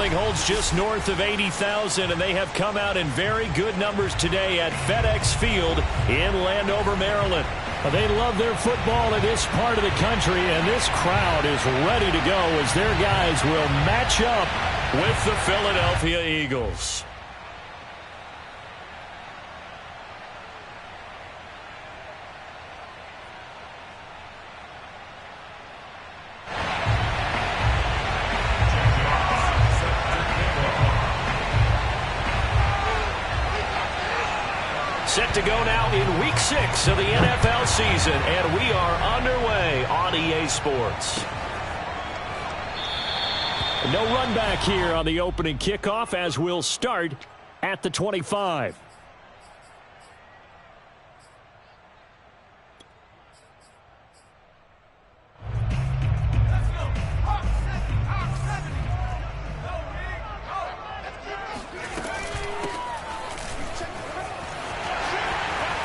ceiling holds just north of 80,000, and they have come out in very good numbers today at FedEx Field in Landover, Maryland. They love their football in this part of the country, and this crowd is ready to go as their guys will match up with the Philadelphia Eagles. Set to go now in Week 6 of the NFL season, and we are underway on EA Sports. No run back here on the opening kickoff as we'll start at the 25.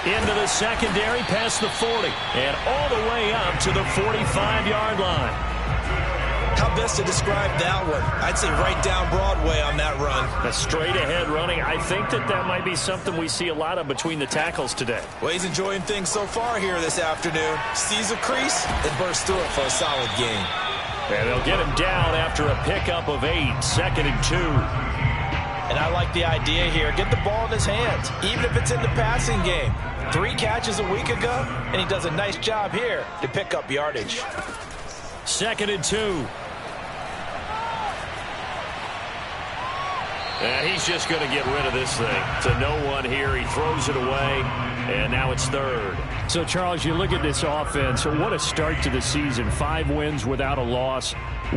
Into the secondary, past the 40, and all the way up to the 45-yard line. How best to describe that one? I'd say right down Broadway on that run. A straight-ahead running. I think that might be something we see a lot of between the tackles today. Well, he's enjoying things so far here this afternoon. Sees a crease and bursts through it for a solid gain. And they'll get him down after a pickup of 8, 2nd and 2. And I like the idea here. Get the ball in his hands, even if it's in the passing game. 3 catches a week ago, and he does a nice job here to pick up yardage. 2nd and 2. And he's just going to get rid of this thing. To no one here. He throws it away, and now it's 3rd. So, Charles, you look at this offense. What a start to the season. 5 wins without a loss.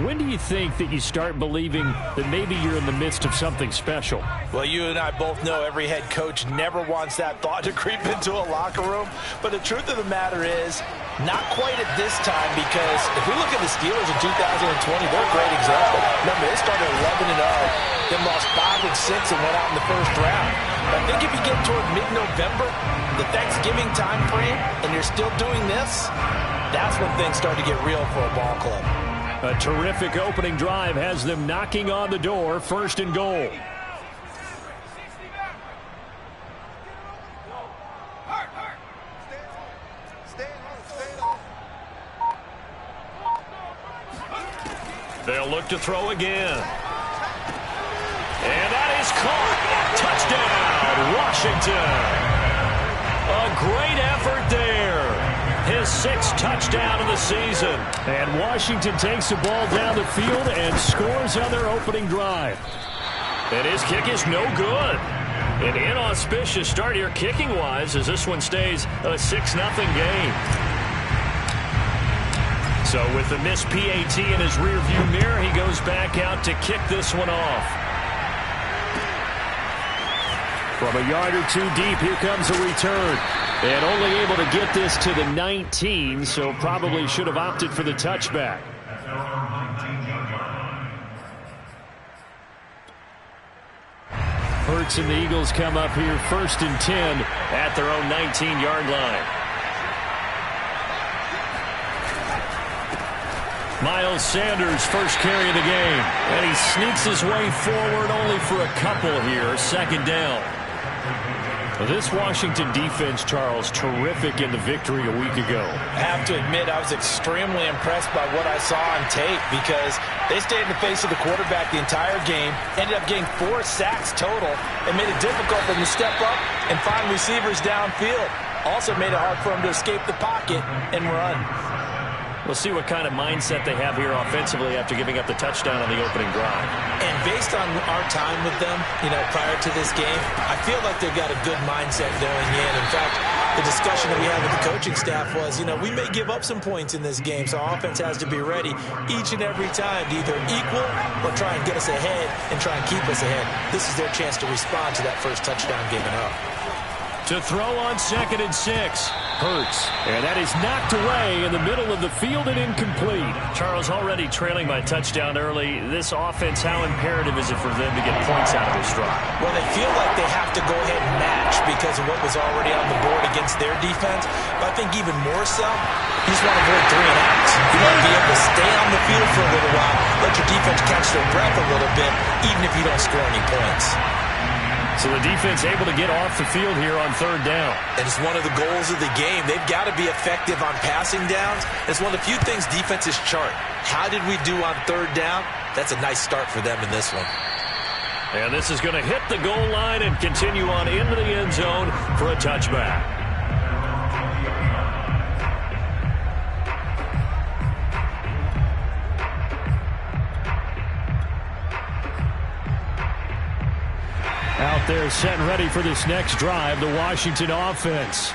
When do you think that you start believing that maybe you're in the midst of something special? Well, you and I both know every head coach never wants that thought to creep into a locker room. But the truth of the matter is, not quite at this time, because if we look at the Steelers in 2020, they're a great example. Remember, they started 11-0, then lost 5 and 6 and went out in the first round. I think if you get toward mid-November, the Thanksgiving time frame, and you're still doing this, that's when things start to get real for a ball club. A terrific opening drive has them knocking on the door, 1st and goal. They'll look to throw again. And that is caught. Touchdown, Washington. A great effort there. His 6th touchdown of the season. And Washington takes the ball down the field and scores on their opening drive. And his kick is no good. An inauspicious start here kicking-wise as this one stays a 6-0 game. So with the missed PAT in his rearview mirror, he goes back out to kick this one off. From a yard or 2 deep, here comes a return. And only able to get this to the 19, so probably should have opted for the touchback. Hurts and the Eagles come up here 1st and 10 at their own 19-yard line. Miles Sanders, first carry of the game. And he sneaks his way forward only for a couple here. 2nd down. This Washington defense, Charles, terrific in the victory a week ago. I have to admit, I was extremely impressed by what I saw on tape because they stayed in the face of the quarterback the entire game, ended up getting 4 sacks total, and made it difficult for them to step up and find receivers downfield. Also made it hard for them to escape the pocket and run. We'll see what kind of mindset they have here offensively after giving up the touchdown on the opening drive. And based on our time with them, prior to this game, I feel like they've got a good mindset going in. In fact, the discussion that we had with the coaching staff was, we may give up some points in this game, so our offense has to be ready each and every time to either equal or try and get us ahead and try and keep us ahead. This is their chance to respond to that first touchdown given up. To throw on 2nd and 6. Hurts. And that is knocked away in the middle of the field and incomplete. Charles, already trailing by touchdown early. This offense, how imperative is it for them to get points out of this drive? Well, they feel like they have to go ahead and match because of what was already on the board against their defense. But I think even more so, you just want to avoid 3 and outs. You want to be able to stay on the field for a little while, let your defense catch their breath a little bit, even if you don't score any points. So the defense able to get off the field here on 3rd down. And it's one of the goals of the game. They've got to be effective on passing downs. It's one of the few things defenses chart. How did we do on 3rd down? That's a nice start for them in this one. And this is going to hit the goal line and continue on into the end zone for a touchback. Out there set and ready for this next drive, the Washington offense.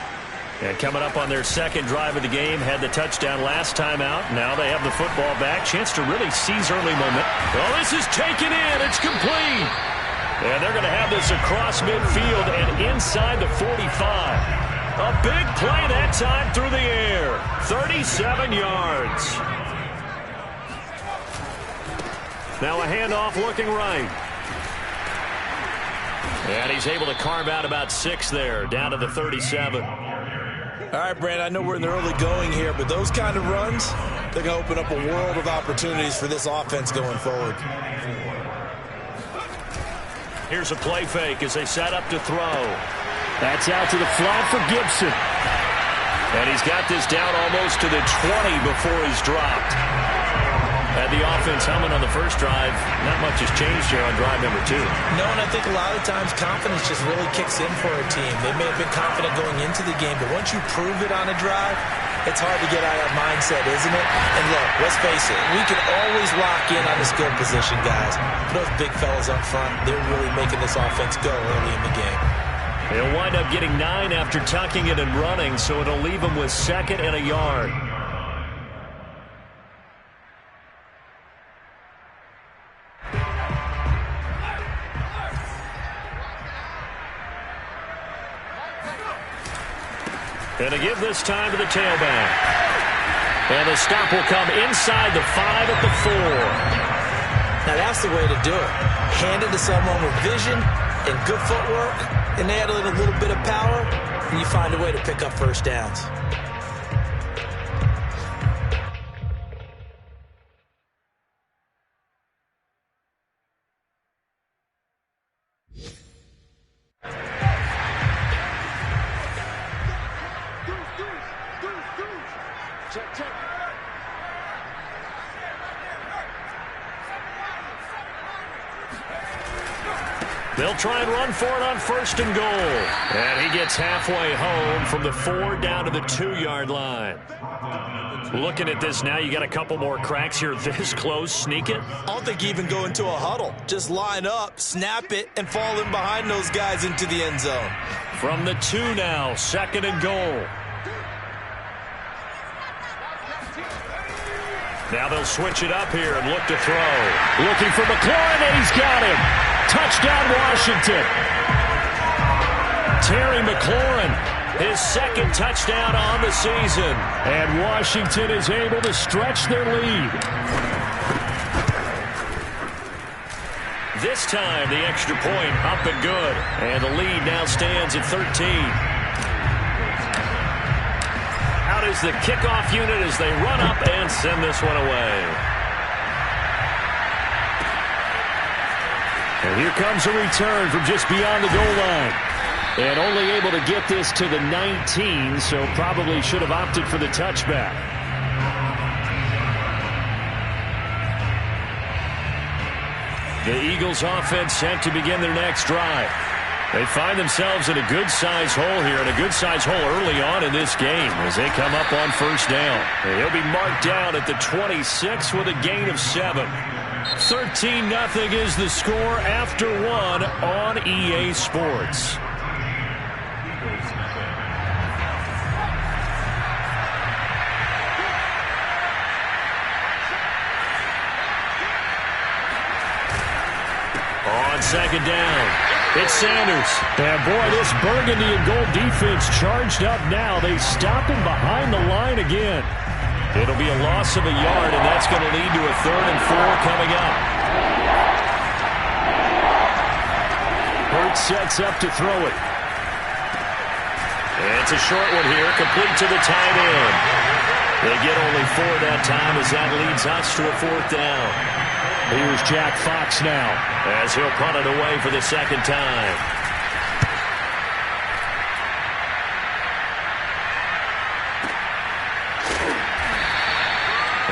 And coming up on their 2nd drive of the game, had the touchdown last time out. Now they have the football back. Chance to really seize early moment. Well, this is taken in. It's complete. And they're going to have this across midfield and inside the 45. A big play that time through the air. 37 yards. Now a handoff looking right. And he's able to carve out about 6 there, down to the 37. All right, Brand, I know we're in the early going here, but those kind of runs, they're going to open up a world of opportunities for this offense going forward. Here's a play fake as they set up to throw. That's out to the flat for Gibson. And he's got this down almost to the 20 before he's dropped. Had the offense humming on the first drive. Not much has changed here on drive number 2. No, and I think a lot of times confidence just really kicks in for a team. They may have been confident going into the game, but once you prove it on a drive, it's hard to get out of that mindset, isn't it? And look, let's face it, we can always lock in on the skill position, guys. Those big fellas up front, they're really making this offense go early in the game. He'll wind up getting 9 after tucking it and running, so it'll leave him with 2nd and a yard. And to give this time to the tailback. And the stop will come inside the 5 at the 4. Now that's the way to do it. Hand it to someone with vision and good footwork, and add a little bit of power, and you find a way to pick up first downs. They'll try and run for it on 1st and goal. And he gets halfway home from the 4 down to the 2-yard line. Looking at this now, you got a couple more cracks here this close. Sneak it. I don't think you even go into a huddle. Just line up, snap it, and fall in behind those guys into the end zone. From the 2 now, 2nd and goal. Now they'll switch it up here and look to throw. Looking for McLaurin, and he's got him. Touchdown, Washington. Terry McLaurin, his 2nd touchdown on the season. And Washington is able to stretch their lead. This time, the extra point up and good. And the lead now stands at 13. Out is the kickoff unit as they run up and send this one away. And here comes a return from just beyond the goal line. And only able to get this to the 19, so probably should have opted for the touchback. The Eagles offense set to begin their next drive. They find themselves in a good-sized hole here, and a good-sized hole early on in this game as they come up on 1st down. And he'll be marked down at the 26 with a gain of 7. 13-0 is the score after 1 on EA Sports. On 2nd down, it's Sanders. And boy, this burgundy and gold defense charged up now. They stop him behind the line again. It'll be a loss of a yard, and that's going to lead to a 3rd and 4 coming up. Hurts sets up to throw it. It's a short one here, complete to the tight end. They get only 4 that time as that leads us to a 4th down. Here's Jack Fox now, as he'll punt it away for the second time.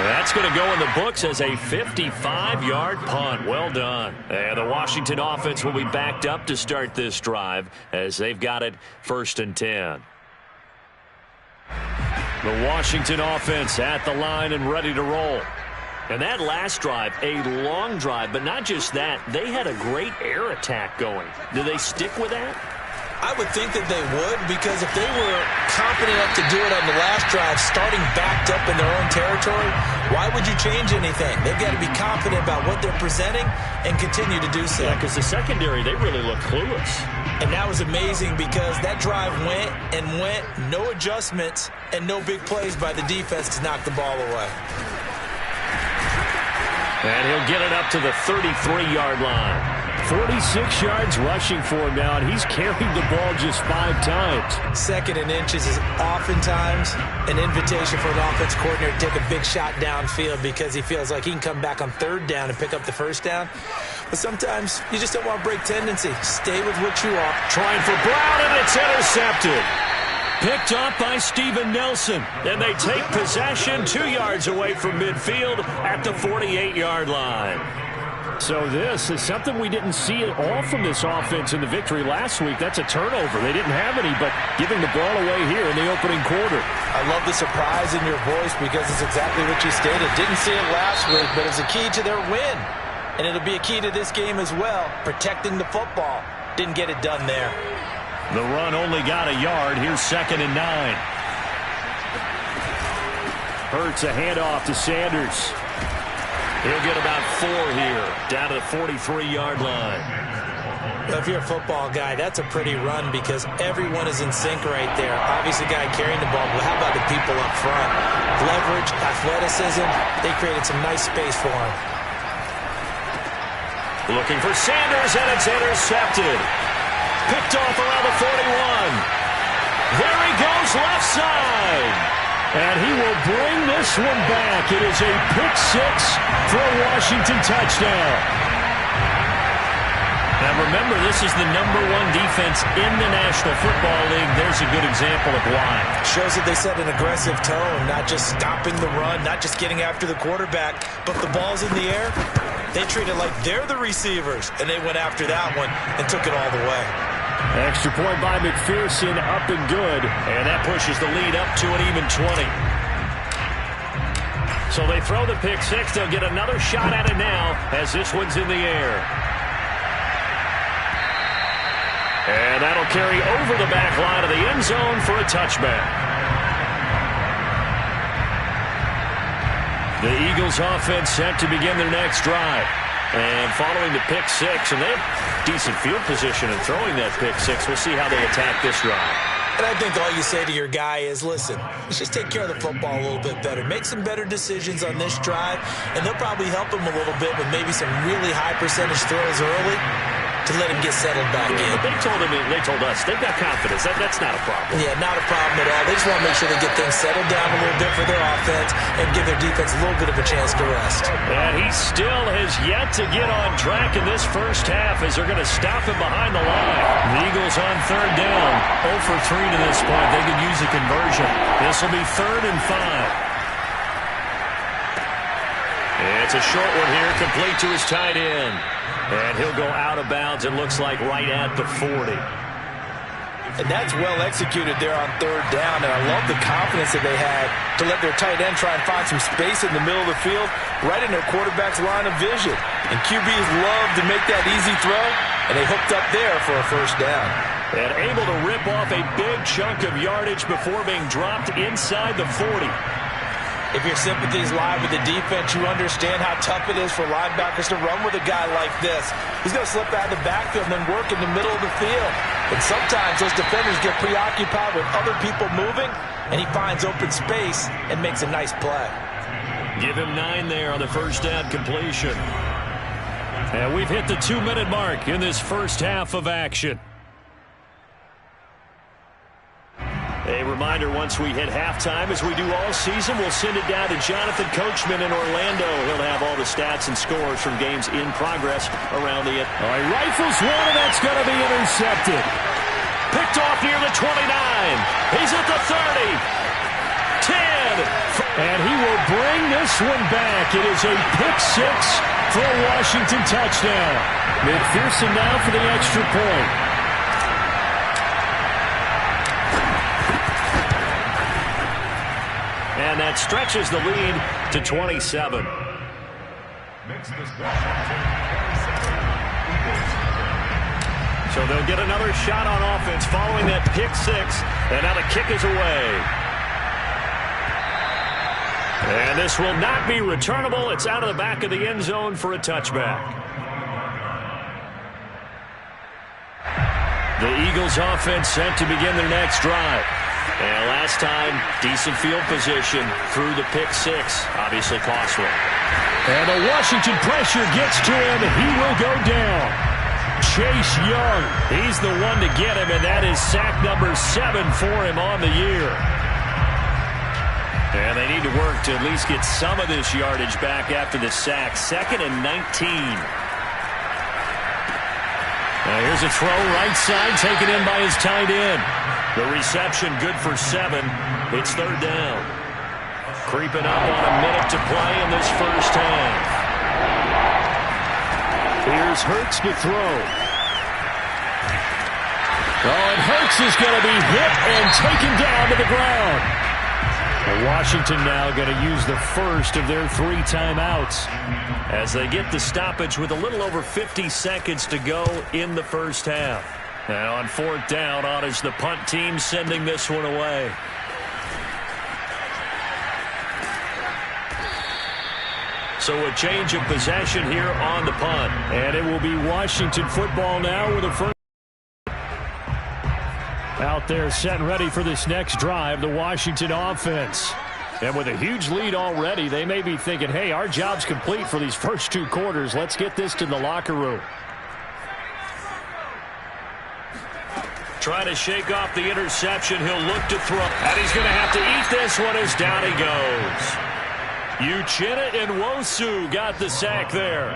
That's going to go in the books as a 55-yard punt. Well done. And the Washington offense will be backed up to start this drive as they've got it 1st and 10. The Washington offense at the line and ready to roll. And that last drive, a long drive, but not just that. They had a great air attack going. Do they stick with that? I would think that they would, because if they were confident enough to do it on the last drive, starting backed up in their own territory, why would you change anything? They've got to be confident about what they're presenting and continue to do so. Yeah, because the secondary, they really look clueless. And that was amazing because that drive went and went, no adjustments and no big plays by the defense to knock the ball away. And he'll get it up to the 33-yard line. 46 yards rushing for him now, and he's carried the ball just 5 times. 2nd and inches is oftentimes an invitation for an offense coordinator to take a big shot downfield because he feels like he can come back on 3rd down and pick up the 1st down. But sometimes you just don't want to break tendency. Stay with what you are. Trying for Brown, and it's intercepted. Picked up by Steven Nelson. And they take possession 2 yards away from midfield at the 48-yard line. So this is something we didn't see at all from this offense in the victory last week. That's a turnover. They didn't have any, but giving the ball away here in the opening quarter. I love the surprise in your voice because it's exactly what you stated. Didn't see it last week, but it's a key to their win. And it'll be a key to this game as well, protecting the football. Didn't get it done there. The run only got a yard. Here's 2nd and 9. Hurts a handoff to Sanders. He'll get about 4 here, down to the 43-yard line. Well, if you're a football guy, that's a pretty run because everyone is in sync right there. Obviously, the guy carrying the ball, but how about the people up front? Leverage, athleticism, they created some nice space for him. Looking for Sanders, and it's intercepted. Picked off around the 41. There he goes, left side. And he will bring this one back. It is a pick 6 for a Washington touchdown. Now remember, this is the #1 defense in the National Football League. There's a good example of why. Shows that they set an aggressive tone, not just stopping the run, not just getting after the quarterback, but the ball's in the air. They treat it like they're the receivers, and they went after that one and took it all the way. Extra point by McPherson, up and good. And that pushes the lead up to an even 20. So they throw the pick 6. They'll get another shot at it now as this one's in the air. And that'll carry over the back line of the end zone for a touchback. The Eagles offense set to begin their next drive. And following the pick 6, and they have decent field position in throwing that pick 6. We'll see how they attack this drive. And I think all you say to your guy is, listen, let's just take care of the football a little bit better. Make some better decisions on this drive, and they'll probably help him a little bit with maybe some really high percentage throws early to let him get settled back in. But they told us, they've got confidence. That's not a problem. Yeah, not a problem at all. They just want to make sure they get things settled down a little bit for their offense and give their defense a little bit of a chance to rest. And he still has yet to get on track in this first half as they're going to stop him behind the line. The Eagles on 3rd down, 0 for 3 to this point. They could use a conversion. This will be 3rd and 5. It's a short one here, complete to his tight end. And he'll go out of bounds, it looks like, right at the 40. And that's well executed there on 3rd down. And I love the confidence that they had to let their tight end try and find some space in the middle of the field, right in their quarterback's line of vision. And QBs love to make that easy throw, and they hooked up there for a 1st down. And able to rip off a big chunk of yardage before being dropped inside the 40. If your sympathies lie with the defense, you understand how tough it is for linebackers to run with a guy like this. He's going to slip out of the backfield and then work in the middle of the field. And sometimes those defenders get preoccupied with other people moving, and he finds open space and makes a nice play. Give him 9 there on the 1st down completion. And we've hit the 2-minute mark in this first half of action. A reminder, once we hit halftime, as we do all season, we'll send it down to Jonathan Coachman in Orlando. He'll have all the stats and scores from games in progress around the... All right, rifles one, and that's going to be intercepted. Picked off near the 29. He's at the 30. 10. And he will bring this one back. It is a pick six for a Washington touchdown. McPherson now for the extra point. And that stretches the lead to 27. So they'll get another shot on offense following that pick six. And now the kick is away. And this will not be returnable. It's out of the back of the end zone for a touchback. The Eagles offense set to begin their next drive. And last time, decent field position through the pick six. Obviously costly. And the Washington pressure gets to him. He will go down. Chase Young. He's the one to get him, and that is sack number 7 for him on the year. And they need to work to at least get some of this yardage back after the sack. 2nd and 19. Now here's a throw right side taken in by his tight end. The reception good for 7. It's 3rd down. Creeping up on a minute to play in this first half. Here's Hurts to throw. Oh, and Hurts is going to be hit and taken down to the ground. And Washington now going to use the first of their 3 timeouts as they get the stoppage with a little over 50 seconds to go in the first half. And on 4th down, on is the punt team sending this one away. So a change of possession here on the punt. And it will be Washington football now with a first. Out there set and ready for this next drive, the Washington offense. And with a huge lead already, they may be thinking, hey, our job's complete for these first 2 quarters. Let's get this to the locker room. Trying to shake off the interception. He'll look to throw. And he's going to have to eat this one as down he goes. Uchenna and Nwosu got the sack there.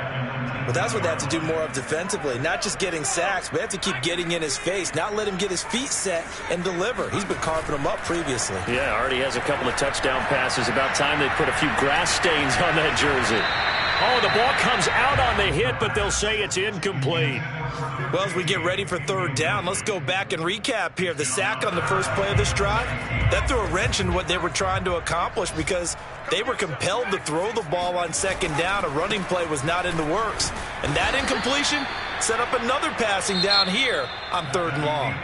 Well, that's what they have to do more of defensively. Not just getting sacks, but they have to keep getting in his face. Not let him get his feet set and deliver. He's been carving them up previously. Yeah, already has a couple of touchdown passes. About time they put a few grass stains on that jersey. Oh, the ball comes out on the hit, but they'll say it's incomplete. Well, as we get ready for 3rd down, let's go back and recap here. The sack on the first play of this drive, that threw a wrench in what they were trying to accomplish because they were compelled to throw the ball on 2nd down. A running play was not in the works. And that incompletion set up another passing down here on 3rd and long.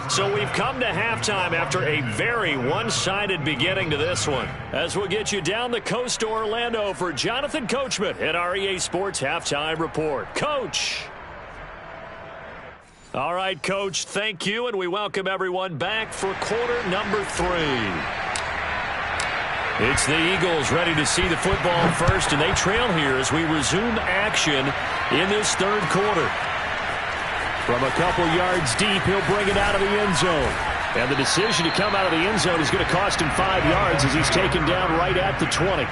So we've come to halftime after a very one-sided beginning to this one. As we'll get you down the coast to Orlando for Jonathan Coachman at our EA Sports Halftime Report. Coach! All right, Coach, thank you, and we welcome everyone back for quarter number 3. It's the Eagles ready to see the football first, and they trail here as we resume action in this 3rd quarter. From a couple yards deep, he'll bring it out of the end zone. And the decision to come out of the end zone is going to cost him 5 yards as he's taken down right at the 20.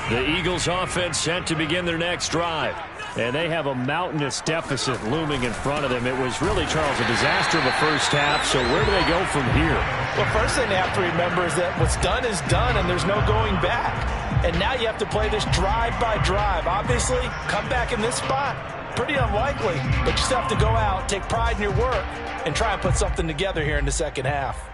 The Eagles offense set to begin their next drive. And they have a mountainous deficit looming in front of them. It was really, Charles, a disaster of the first half. So where do they go from here? Well, first thing they have to remember is that what's done is done, and there's no going back. And now you have to play this drive by drive. Obviously, come back in this spot. Pretty unlikely, but you still have to go out, take pride in your work, and try and put something together here in the second half.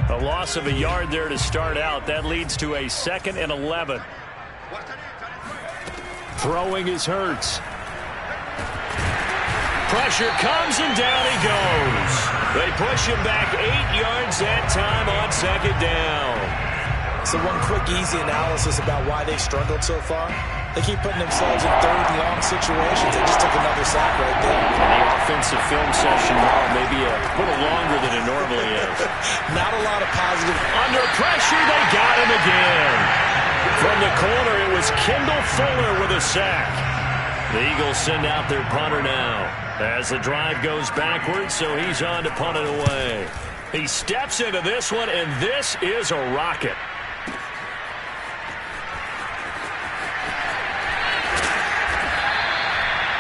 A loss of a yard there to start out. That leads to a 2nd and 11. Throwing is Hurts. Pressure comes and down he goes. They push him back 8 yards that time on 2nd down. So one quick, easy analysis about why they struggled so far. They keep putting themselves in 3rd and long situations. They just took another sack right there. And the offensive film session now maybe a little longer than it normally is. Not a lot of positive. Under pressure, they got him again. From the corner, it was Kendall Fuller with a sack. The Eagles send out their punter now as the drive goes backwards, so he's on to punt it away. He steps into this one, and this is a rocket.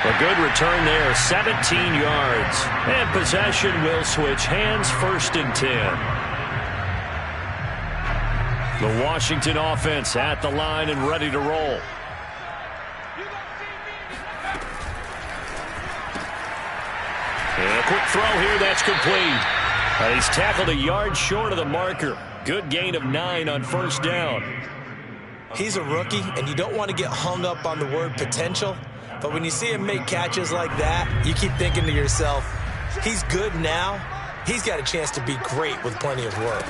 A good return there, 17 yards. And possession will switch hands, 1st and 10. The Washington offense at the line and ready to roll. And a quick throw here, that's complete. He's tackled a yard short of the marker. Good gain of 9 on 1st down. He's a rookie, and you don't want to get hung up on the word potential. But when you see him make catches like that, you keep thinking to yourself, he's good now. He's got a chance to be great with plenty of work.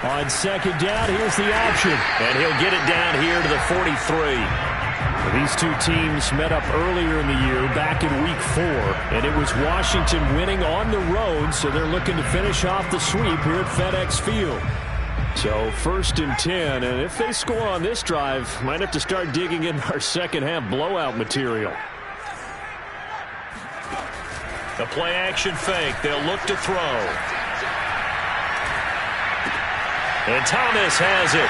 On 2nd down, here's the option. And he'll get it down here to the 43. These two teams met up earlier in the year, back in Week 4, and it was Washington winning on the road, so they're looking to finish off the sweep here at FedEx Field. So 1st and 10, and if they score on this drive, might have to start digging in our second-half blowout material. The play-action fake. They'll look to throw. And Thomas has it.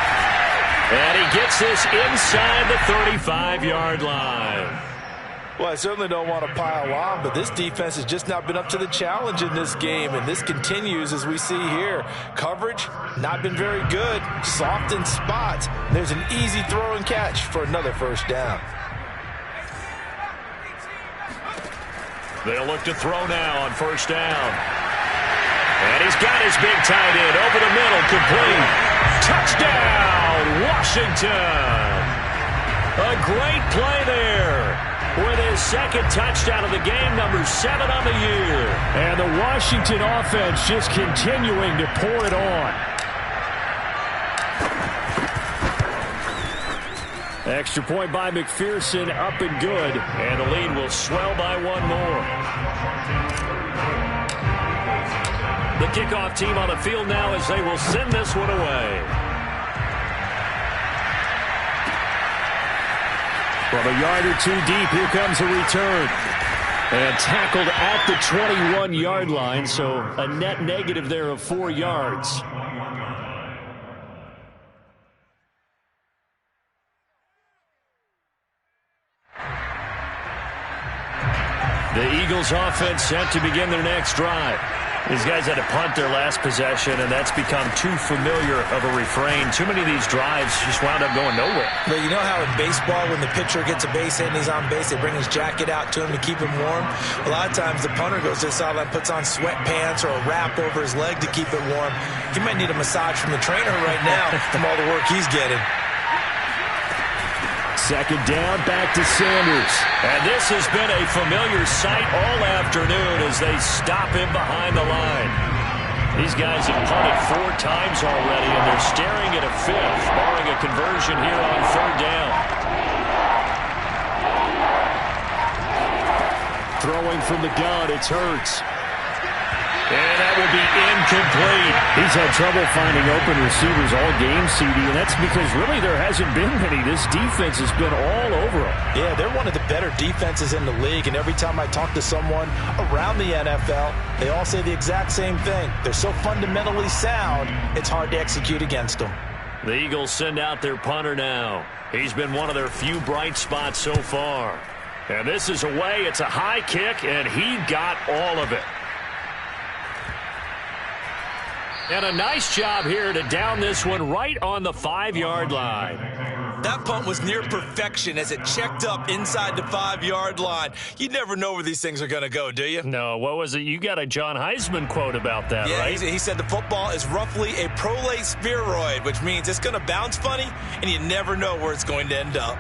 And he gets this inside the 35-yard line. Well, I certainly don't want to pile on, but this defense has just not been up to the challenge in this game, and this continues as we see here. Coverage, not been very good. Soft in spots. There's an easy throw and catch for another 1st down. They'll look to throw now on 1st down. And he's got his big tight end over the middle, complete. Touchdown, Washington. A great play there. With his 2nd touchdown of the game, number 7 on the year. And the Washington offense just continuing to pour it on. Extra point by McPherson, up and good. And the lead will swell by 1 more. The kickoff team on the field now as they will send this one away. From a yard or 2 deep, here comes a return. And tackled at the 21-yard line, so a net negative there of 4 yards. The Eagles offense set to begin their next drive. These guys had to punt their last possession, and that's become too familiar of a refrain. Too many of these drives just wound up going nowhere. But you know how in baseball, when the pitcher gets a base hit and he's on base, they bring his jacket out to him to keep him warm? A lot of times the punter goes to the sideline, puts on sweatpants or a wrap over his leg to keep it warm. He might need a massage from the trainer right now from all the work he's getting. 2nd down, back to Sanders. And this has been a familiar sight all afternoon as they stop him behind the line. These guys have punted 4 times already, and they're staring at a 5th, barring a conversion here on 3rd down. Throwing from the gun, it's Hurts. And that will be incomplete. He's had trouble finding open receivers all game, CD, and that's because really there hasn't been many. This defense has been all over them. Yeah, they're one of the better defenses in the league, and every time I talk to someone around the NFL, they all say the exact same thing. They're so fundamentally sound, it's hard to execute against them. The Eagles send out their punter now. He's been one of their few bright spots so far. And this is away. It's a high kick, and he got all of it. And a nice job here to down this one right on the 5-yard line. That punt was near perfection as it checked up inside the 5-yard line. You never know where these things are going to go, do you? No, what was it? You got a John Heisman quote about that, right? Yeah, he said the football is roughly a prolate spheroid, which means it's going to bounce funny, and you never know where it's going to end up.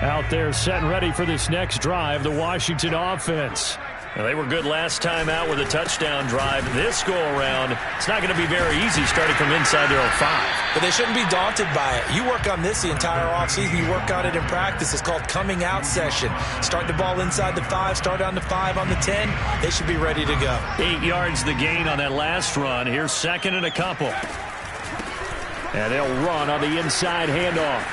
Out there set and ready for this next drive, the Washington offense. Well, they were good last time out with a touchdown drive. This go-around, it's not going to be very easy starting from inside their own 5. But they shouldn't be daunted by it. You work on this the entire offseason. You work on it in practice. It's called coming out session. Start the ball inside the 5, start on the 5, on the 10. They should be ready to go. 8 yards the gain on that last run. Here's 2nd and a couple. And they'll run on the inside handoff.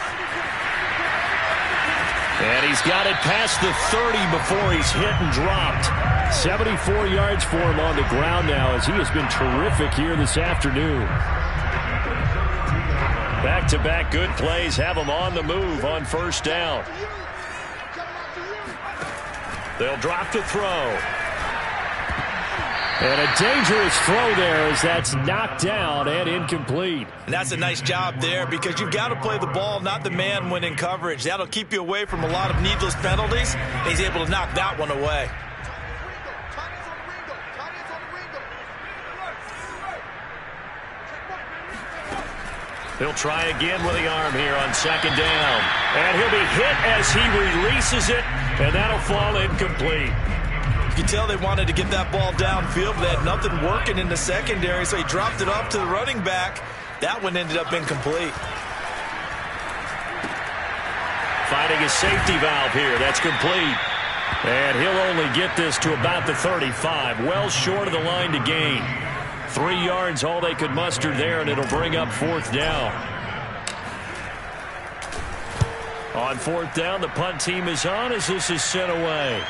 And he's got it past the 30 before he's hit and dropped. 74 yards for him on the ground now as he has been terrific here this afternoon. Back-to-back good plays have him on the move on first down. They'll drop to throw. And a dangerous throw there as that's knocked down and incomplete. And that's a nice job there because you've got to play the ball, not the man when in coverage. That'll keep you away from a lot of needless penalties. And he's able to knock that one away. He'll try again with the arm here on second down. And he'll be hit as he releases it, and that'll fall incomplete. You can tell they wanted to get that ball downfield, but they had nothing working in the secondary, so he dropped it off to the running back. That one ended up incomplete. Finding a safety valve here. That's complete. And he'll only get this to about the 35, well short of the line to gain. 3 yards, all they could muster there, and it'll bring up fourth down. On fourth down, the punt team is on as this is sent away.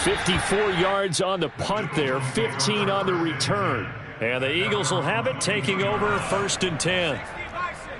.54 yards on the punt there, 15 on the return. And the Eagles will have it, taking over first and 10.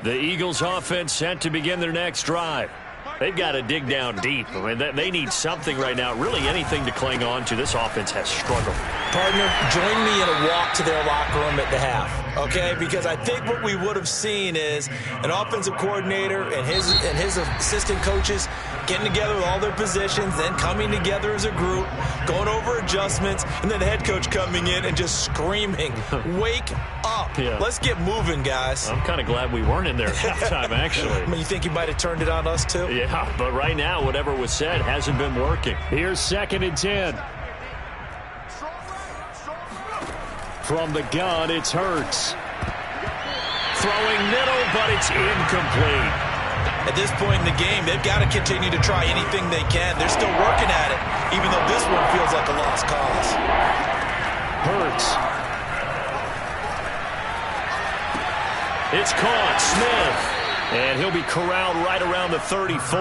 The Eagles offense set to begin their next drive. They've got to dig down deep. I mean, they need something right now, really anything to cling on to. This offense has struggled. Partner, join me in a walk to their locker room at the half, okay? Because I think what we would have seen is an offensive coordinator and his assistant coaches getting together with all their positions, then coming together as a group, going over adjustments, and then the head coach coming in and just screaming, wake up. Yeah. Let's get moving, guys. I'm kind of glad we weren't in there at halftime, actually. I mean, you think he might have turned it on us, too? Yeah, but right now, whatever was said hasn't been working. Here's second and 10. From the gun, it's Hurts. Throwing middle, but it's incomplete. At this point in the game, they've got to continue to try anything they can. They're still working at it, even though this one feels like a lost cause. Hurts. It's caught. Smith. And he'll be corralled right around the 34.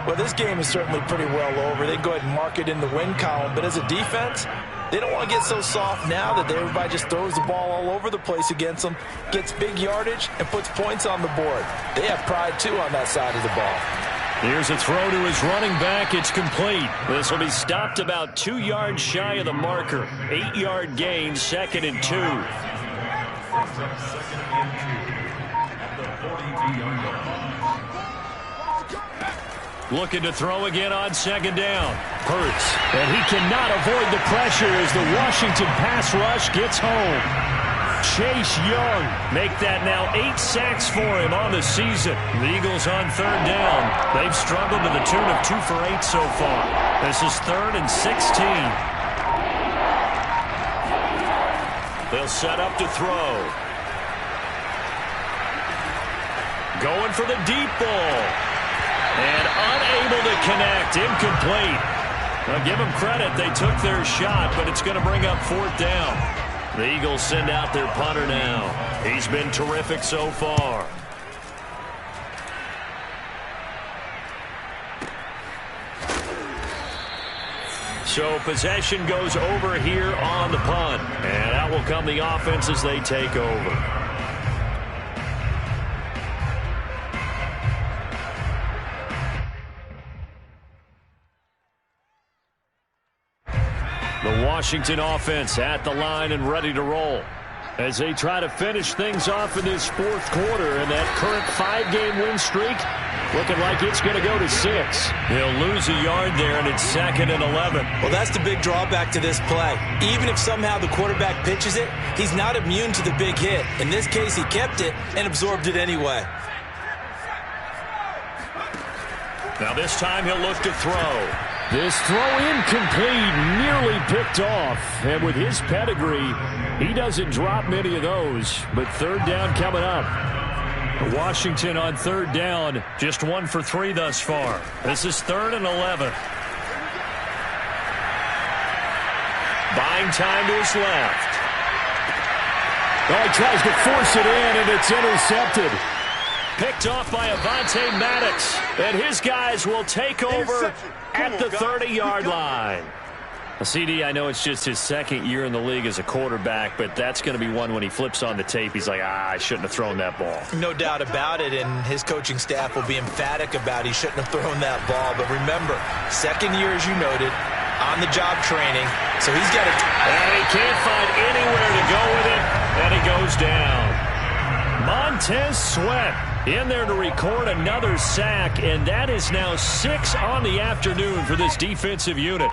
Well, this game is certainly pretty well over. They go ahead and mark it in the win column. But as a defense, they don't want to get so soft now that everybody just throws the ball all over the place against them, gets big yardage, and puts points on the board. They have pride, too, on that side of the ball. Here's a throw to his running back. It's complete. This will be stopped about 2 yards shy of the marker. 8-yard gain, second and 2. Looking to throw again on second down. Hurts. And he cannot avoid the pressure as the Washington pass rush gets home. Chase Young make that now 8 sacks for him on the season. The Eagles on third down. They've struggled to the tune of 2 for 8 so far. This is 3rd and 16. They'll set up to throw. Going for the deep ball. And unable to connect. Incomplete. Now give them credit. They took their shot, but it's going to bring up fourth down. The Eagles send out their punter now. He's been terrific so far. So possession goes over here on the punt. And out will come the offense as they take over. The Washington offense at the line and ready to roll as they try to finish things off in this fourth quarter, and that current 5-game win streak looking like it's going to go to 6. He'll lose a yard there, and it's 2nd and 11. Well, that's the big drawback to this play. Even if somehow the quarterback pitches it, he's not immune to the big hit. In this case, he kept it and absorbed it anyway. Now this time he'll look to throw. This throw incomplete, nearly picked off. And with his pedigree, he doesn't drop many of those. But third down coming up. Washington on third down, just 1 for 3 thus far. This is 3rd and 11. Buying time to his left. Oh, he tries to force it in, and it's intercepted. Picked off by Avonte Maddox, and his guys will take over at the 30-yard line. CD, I know it's just his 2nd year in the league as a quarterback, but that's going to be one when he flips on the tape. He's like, I shouldn't have thrown that ball. No doubt about it, and his coaching staff will be emphatic about he shouldn't have thrown that ball. But remember, 2nd year, as you noted, on-the-job training, so he's got to... And he can't find anywhere to go with it, and he goes down. Montez Sweat in there to record another sack, and that is now 6 on the afternoon for this defensive unit.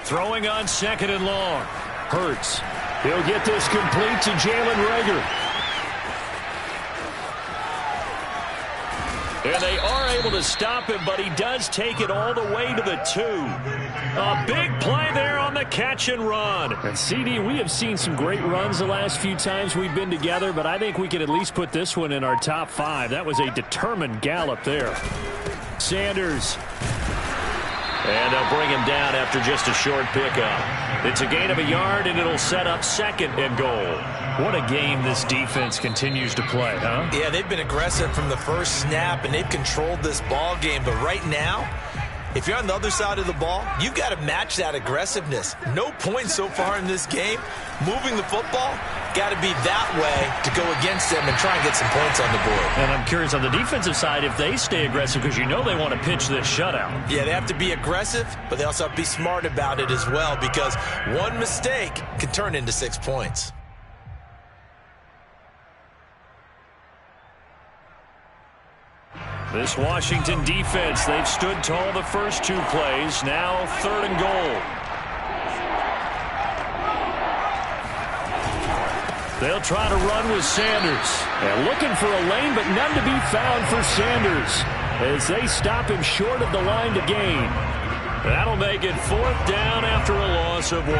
Throwing on 2nd and long. Hurts. He'll get this complete to Jalen Reagor. And they are able to stop him, but he does take it all the way to the 2. A big play there on the catch and run. And CD, we have seen some great runs the last few times we've been together, but I think we can at least put this one in our top 5. That was a determined gallop there. Sanders. And they'll bring him down after just a short pickup. It's a gain of a yard, and it'll set up 2nd and goal. What a game this defense continues to play, huh? Yeah, they've been aggressive from the first snap, and they've controlled this ball game. But right now, if you're on the other side of the ball, you've got to match that aggressiveness. No points so far in this game. Moving the football, got to be that way to go against them and try and get some points on the board. And I'm curious on the defensive side if they stay aggressive, because you know they want to pitch this shutout. Yeah, they have to be aggressive, but they also have to be smart about it as well, because one mistake can turn into 6 points. This Washington defense, they've stood tall the first 2 plays. Now 3rd and goal. They'll try to run with Sanders. And looking for a lane, but none to be found for Sanders as they stop him short of the line to gain. That'll make it 4th down after a loss of 1.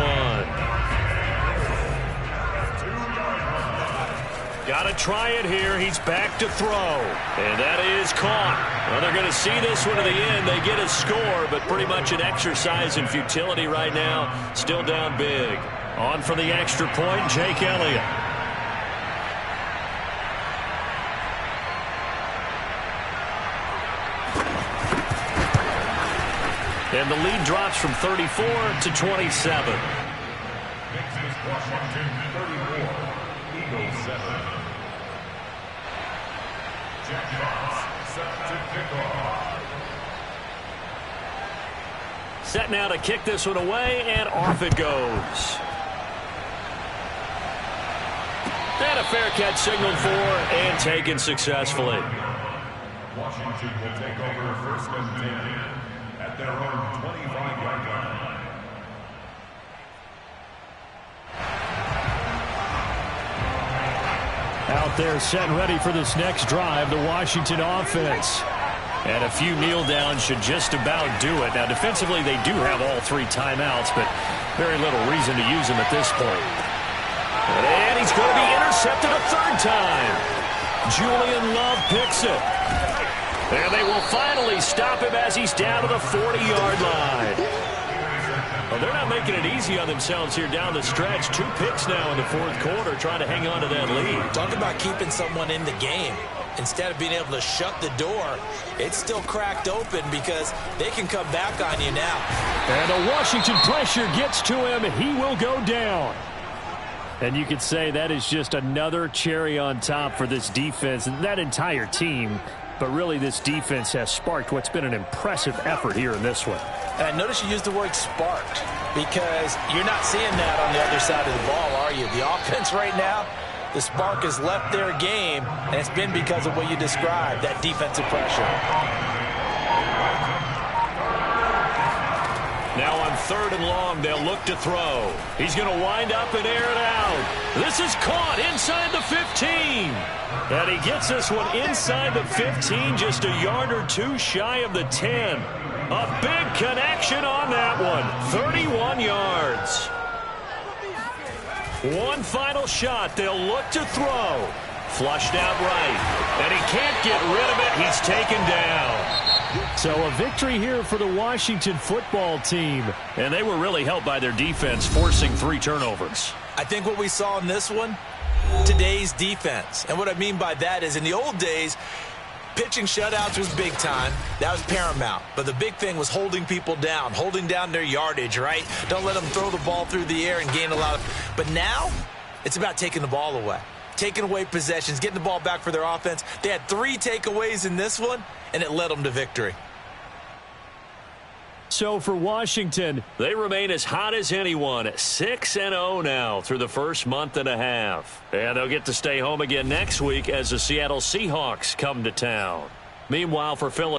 Got to try it here. He's back to throw. And that is caught. Well, they're going to see this one to the end. They get a score, but pretty much an exercise in futility right now. Still down big. On for the extra point, Jake Elliott. And the lead drops from 34 to 27. Next is Washington 34, Eagles 7. Jack Fox set to kick off. Set now to kick this one away, and off it goes. And a fair catch signaled for and taken successfully. Washington will take over 1st and 10 at their own 25-yard line. Out there set and ready for this next drive, the Washington offense. And a few kneel downs should just about do it. Now, defensively, they do have all 3 timeouts, but very little reason to use them at this point. And he's going to be intercepted a 3rd time. Julian Love picks it. And they will finally stop him as he's down to the 40-yard line. Well, they're not making it easy on themselves here down the stretch. 2 picks now in the 4th quarter, trying to hang on to that lead. Talk about keeping someone in the game. Instead of being able to shut the door, it's still cracked open because they can come back on you now. And the Washington pressure gets to him. He will go down. And you could say that is just another cherry on top for this defense and that entire team. But really, this defense has sparked what's been an impressive effort here in this one. And notice you used the word sparked, because you're not seeing that on the other side of the ball, are you? The offense right now, the spark has left their game, and it's been because of what you described, that defensive pressure. Now on 3rd and long, they'll look to throw. He's going to wind up and air it out. This is caught inside the 15. And he gets this one inside the 15, just a yard or 2 shy of the 10. A big connection on that one, 31 yards. One final shot. They'll look to throw. Flushed out right. And he can't get rid of it. He's taken down. So a victory here for the Washington football team. And they were really helped by their defense, forcing 3 turnovers. I think what we saw in this one, today's defense. And what I mean by that is in the old days, pitching shutouts was big time. That was paramount. But the big thing was holding people down, holding down their yardage, right? Don't let them throw the ball through the air and gain a lot of... But now, it's about taking the ball away. Taking away possessions, getting the ball back for their offense. They had 3 takeaways in this one, and it led them to victory. So for Washington, they remain as hot as anyone, 6-0 now through the first month and a half. And they'll get to stay home again next week as the Seattle Seahawks come to town. Meanwhile, for Philadelphia,